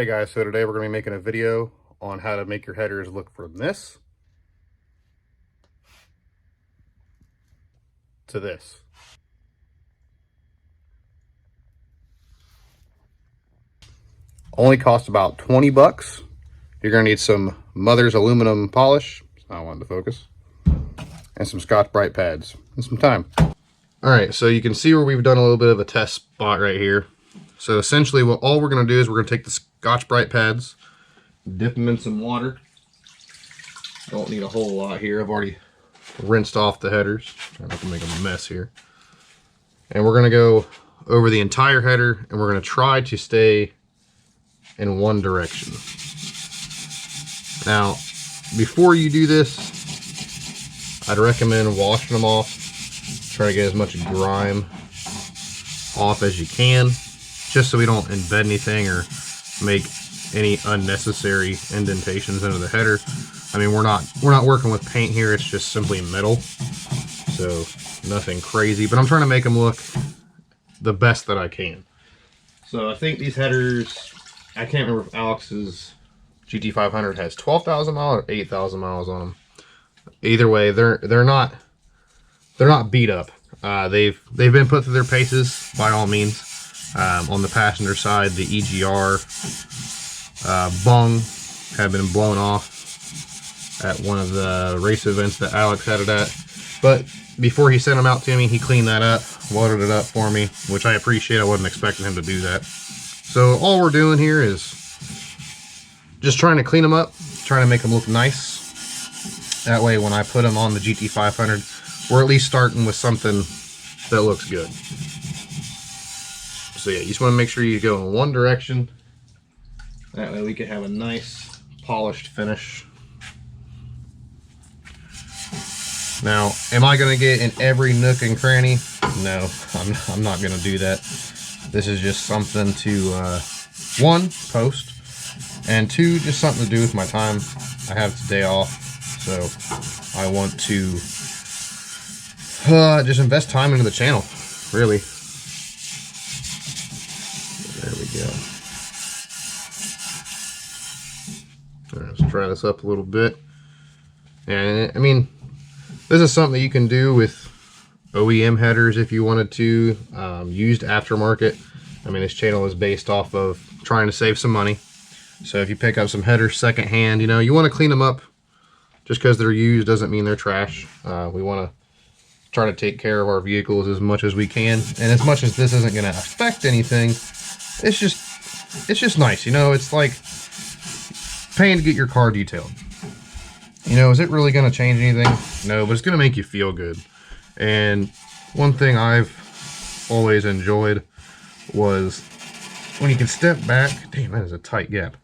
Alright guys, so today we're going to be making a video on how to make your headers look from this to this. Only cost about 20 bucks. You're going to need some Mother's aluminum polish, I wanted to focus, and some Scotch Brite pads, and some time. Alright, so you can see where we've done a little bit of a test spot right here. So essentially all we're going to do is we're going to take the Scotch Brite pads, dip them in some water. Don't need a whole lot here. I've already rinsed off the headers. Trying not to make a mess here. And we're going to go over the entire header and we're going to try to stay in one direction. Now, before you do this, I'd recommend washing them off. Try to get as much grime off as you can, just so we don't embed anything or make any unnecessary indentations into the header. I mean, we're not working with paint here, it's just simply metal, so nothing crazy, but I'm trying to make them look the best that I can. So I think these headers, I can't remember if Alex's GT500 has 12,000 miles or 8,000 miles on them. Either way, they're not beat up. They've been put through their paces by all means. On the passenger side, the EGR bung had been blown off at one of the race events that Alex had it at. But before he sent them out to me, he cleaned that up, watered it up for me, which I appreciate. I wasn't expecting him to do that. So all we're doing here is just trying to clean them up, trying to make them look nice. That way when I put them on the GT500, we're at least starting with something that looks good. So yeah, you just want to make sure you go in one direction. That way we can have a nice polished finish. Now, am I going to get in every nook and cranny? No, I'm not going to do that. This is just something to, one, post, and two, just something to do with my time. I have today off, so I want to just invest time into the channel, really. There we go. All right, let's try this up a little bit. And I mean, this is something that you can do with OEM headers if you wanted to, used aftermarket. I mean, this channel is based off of trying to save some money. So if you pick up some headers secondhand, you know, you want to clean them up. Just because they're used doesn't mean they're trash. We want to try to take care of our vehicles as much as we can. And as much as this isn't going to affect anything, it's just nice, you know. It's like paying to get your car detailed. You know, is it really going to change anything? No, but it's going to make you feel good. And one thing I've always enjoyed was when you can step back. Damn, that is a tight gap.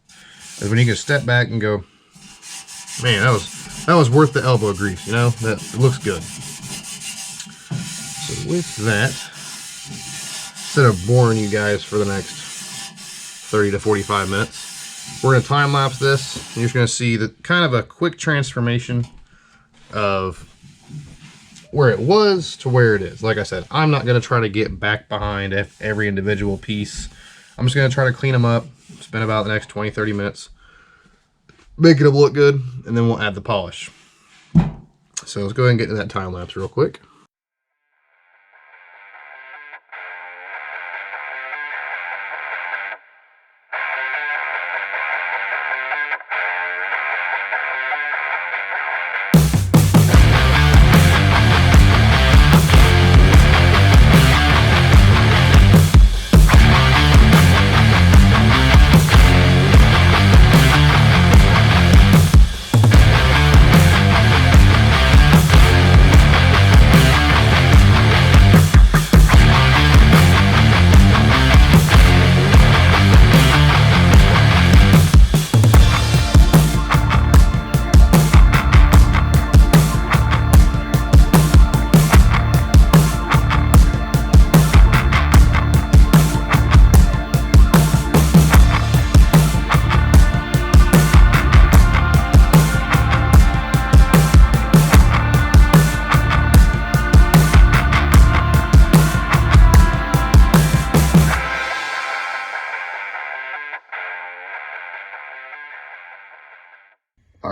Is when you can step back and go, man, that was worth the elbow grease. You know, that looks good. So with that, instead of boring you guys for the next 30 to 45 minutes, we're going to time lapse this. And you're just going to see the kind of a quick transformation of where it was to where it is. Like I said, I'm not going to try to get back behind every individual piece. I'm just going to try to clean them up, spend about the next 20-30 minutes, making them look good, and then we'll add the polish. So let's go ahead and get into that time lapse real quick.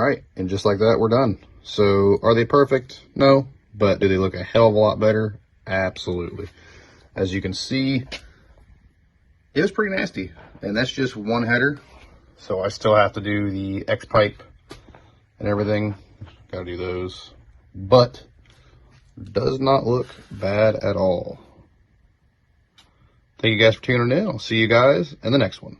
right, and just like that, we're done. So are they perfect? No, but do they look a hell of a lot better? Absolutely. As you can see, it was pretty nasty, and that's just one header. So I still have to do the X pipe and everything. Gotta do those, but does not look bad at all. Thank you guys for tuning in. I'll see you guys in the next one.